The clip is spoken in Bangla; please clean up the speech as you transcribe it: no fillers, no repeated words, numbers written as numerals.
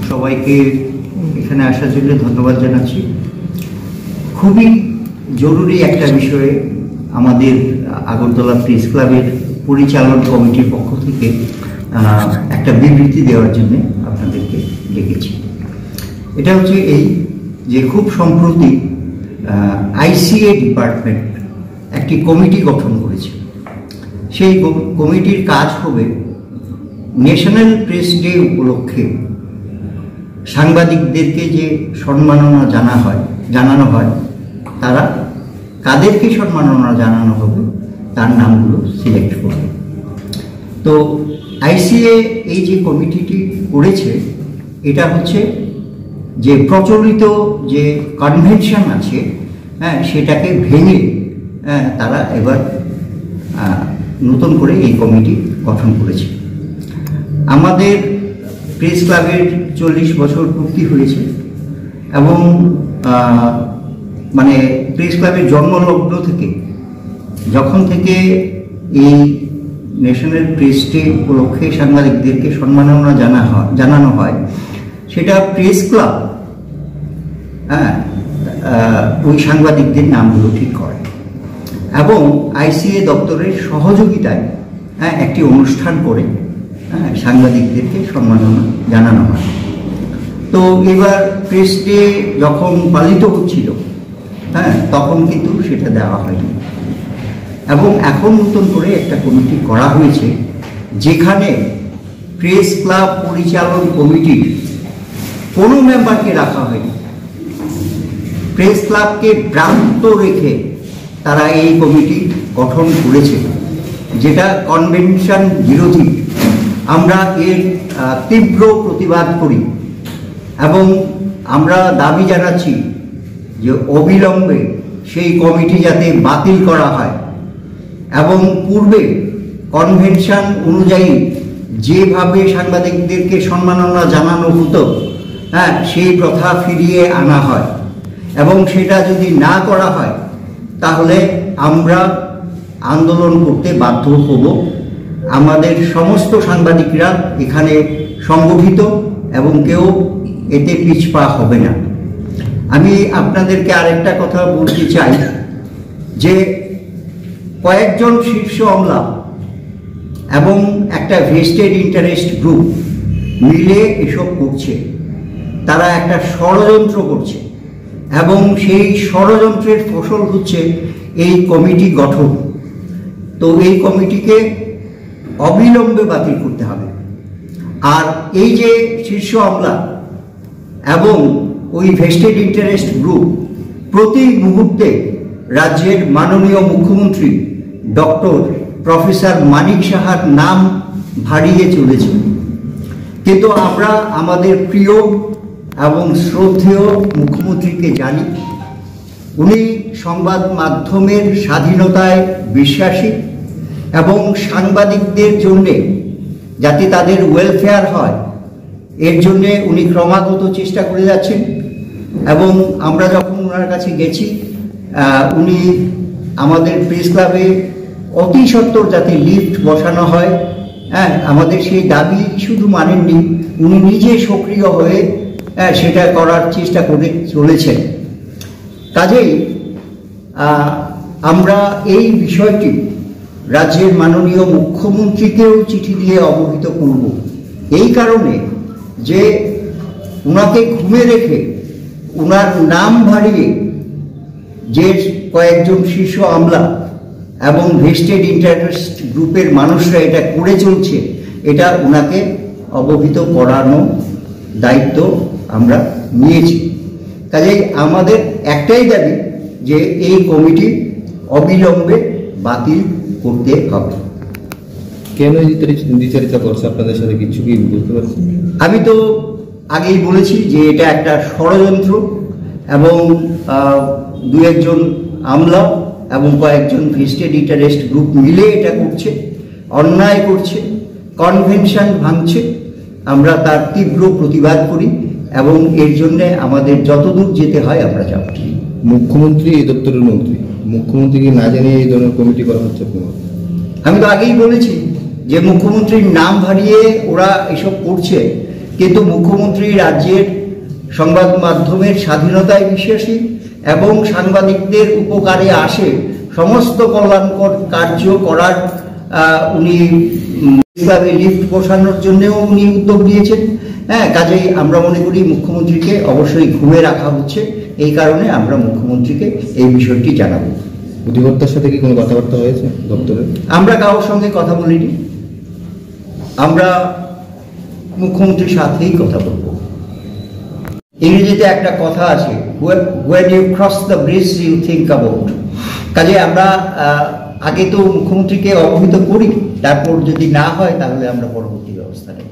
সবাইকে এখানে আসার জন্য ধন্যবাদ জানাচ্ছি। খুবই জরুরি একটা বিষয়ে আমাদের আগরতলা প্রেস ক্লাবের পরিচালন কমিটির পক্ষ থেকে একটা বিবৃতি দেওয়ার জন্য আপনাদেরকে ডেকেছি। এটা হচ্ছে এই যে খুব সম্প্রতি আইসিএ ডিপার্টমেন্ট একটি কমিটি গঠন করেছে। সেই কমিটির কাজ হবে ন্যাশনাল প্রেস ডে উপলক্ষে সাংবাদিকদেরকে যে সম্মাননা জানানো হয় তারা কাদেরকে সম্মাননা জানানো হবে তার নামগুলো সিলেক্ট করবে। তো আইসিএ এই যে কমিটিটি করেছে এটা হচ্ছে যে প্রচলিত যে কনভেনশন আছে সেটাকে ভেঙে তারা এবার নতুন করে এই কমিটি গঠন করেছে। আমাদের প্রেস ক্লাবের 40 বছর পূর্তি হয়েছে এবং মানে প্রেস ক্লাবের জন্মলগ্ন থেকে যখন থেকে এই ন্যাশনাল প্রেস ডে উপলক্ষে সাংবাদিকদেরকে সম্মাননা জানানো হয় সেটা প্রেস ক্লাব ওই সাংবাদিকদের নামগুলো ঠিক করে এবং আইসিএ দপ্তরের সহযোগিতায় একটি অনুষ্ঠান করে সাংবাদিকদেরকে সম্মাননা জানানো হয়। তো এবার প্রেস ডে যখন পালিত হচ্ছিল তখন কিন্তু সেটা দেওয়া হয়নি এবং এখন নতুন করে একটা কমিটি করা হয়েছে যেখানে প্রেস ক্লাব পরিচালন কমিটির কোনো মেম্বারকে রাখা হয়নি। প্রেস ক্লাবকে ভ্রান্ত রেখে তারা এই কমিটি গঠন করেছে, যেটা কনভেনশন বিরোধী। আমরা এর তীব্র প্রতিবাদ করি এবং আমরা দাবি জানাচ্ছি যে অবিলম্বে সেই কমিটি যাতে বাতিল করা হয় এবং পূর্বে কনভেনশন অনুযায়ী যেভাবে সাংবাদিকদেরকে সম্মাননা জানানো হতো সেই প্রথা ফিরিয়ে আনা হয় এবং সেটা যদি না করা হয় তাহলে আমরা আন্দোলন করতে বাধ্য হব। আমাদের সমস্ত সাংবাদিকরা এখানে সংগঠিত এবং কেউ এতে পিছপা হবে না। আমি আপনাদেরকে আরেকটা কথা বলতে চাই যে কয়েকজন শীর্ষ আমলা এবং একটা ভেস্টেড ইন্টারেস্ট গ্রুপ মিলে এসব করছে। তারা একটা ষড়যন্ত্র করছে এবং সেই ষড়যন্ত্রের ফসল হচ্ছে এই কমিটি গঠন। তো এই কমিটিকে অবিলম্বে বাতিল করতে হবে। আর এই যে শীর্ষ আমলা এবং ওই ভেস্টেড ইন্টারেস্ট গ্রুপ প্রতি মুহূর্তে রাজ্যের মাননীয় মুখ্যমন্ত্রী ডক্টর প্রফেসর মানিক সাহার নাম ভাড়িয়ে চলেছে। কিন্তু আমরা আমাদের প্রিয় এবং শ্রদ্ধেয় মুখ্যমন্ত্রীকে জানি, উনি সংবাদ মাধ্যমের স্বাধীনতায় বিশ্বাসী এবং সাংবাদিকদের জন্যে যাতে তাদের ওয়েলফেয়ার হয় এর জন্যে উনি ক্রমাগত চেষ্টা করে যাচ্ছেন। এবং আমরা যখন ওনার কাছে গেছি উনি আমাদের প্রেস ক্লাবে অতি সত্বর যাতে লিফট বসানো হয় আমাদের সেই দাবি শুধু মানেননি, উনি নিজে সক্রিয় হয়ে সেটা করার চেষ্টা করে চলেছেন। কাজেই আমরা এই বিষয়টি রাজ্যের মাননীয় মুখ্যমন্ত্রীকেও চিঠি দিয়ে অবহিত করব, এই কারণে যে ওনাকে ঘুমে রেখে ওনার নাম ভাড়িয়ে যে কয়েকজন শীর্ষ আমলা এবং ভেস্টেড ইন্টারেস্ট গ্রুপের মানুষরা এটা করে চলছে, এটা ওনাকে অবহিত করানো দায়িত্ব আমরা নিয়েছি। কাজেই আমাদের একটাই দাবি যে এই কমিটি অবিলম্বে বাতিল করতে হবে। কেন দ্বিচারিতা করছে আপনাদের সাথে কিছু কি বুঝতে পারছেন? আমি তো আগেই বলেছি যে এটা একটা ষড়যন্ত্র এবং দু একজন আমলা এবং কয়েকজন ভেস্টেড ইন্টারেস্ট গ্রুপ মিলে এটা করছে, অন্যায় করছে, কনভেনশন ভাঙছে। আমরা তার তীব্র প্রতিবাদ করি এবং এর জন্য আমাদের যতদূর যেতে হয় আমরা যাব। মুখ্যমন্ত্রী এই দপ্তরের মন্ত্রী, মুখ্যমন্ত্রীকে না জানিয়ে এই ধরনের কমিটি করা হচ্ছে? আমি তো আগেই বলেছি যে মুখ্যমন্ত্রীর নাম হারিয়ে ওরা এসব করছে, কিন্তু মুখ্যমন্ত্রী রাজ্যের সংবাদ মাধ্যমের স্বাধীনতায় বিশ্বাসী এবং সাংবাদিকদের উপকারে আসে সমস্ত কল্যাণকর কার্য করার উনি লিফট বসানোর জন্যও উনি উদ্যোগ নিয়েছেন। হ্যাঁ, কাজেই আমরা মনে করি মুখ্যমন্ত্রীকে অবশ্যই ঘুমে রাখা হচ্ছে, এই কারণে আমরা মুখ্যমন্ত্রীকে এই বিষয়টি জানাবো। অধিকর্তার সাথে কি কোনো কথাবার্তা হয়েছে দপ্তরে? আমরা কারোর সঙ্গে কথা বলিনি, আমরা মুখ্যমন্ত্রীর সাথেই কথা বলবো। ইংরেজিতে একটা কথা আছে, when you cross the bridge you think about। কাজে আমরা আগে তো মুখ্যমন্ত্রীকে অবহিত করি, তারপর যদি না হয় তাহলে আমরা পরবর্তী ব্যবস্থা নেব।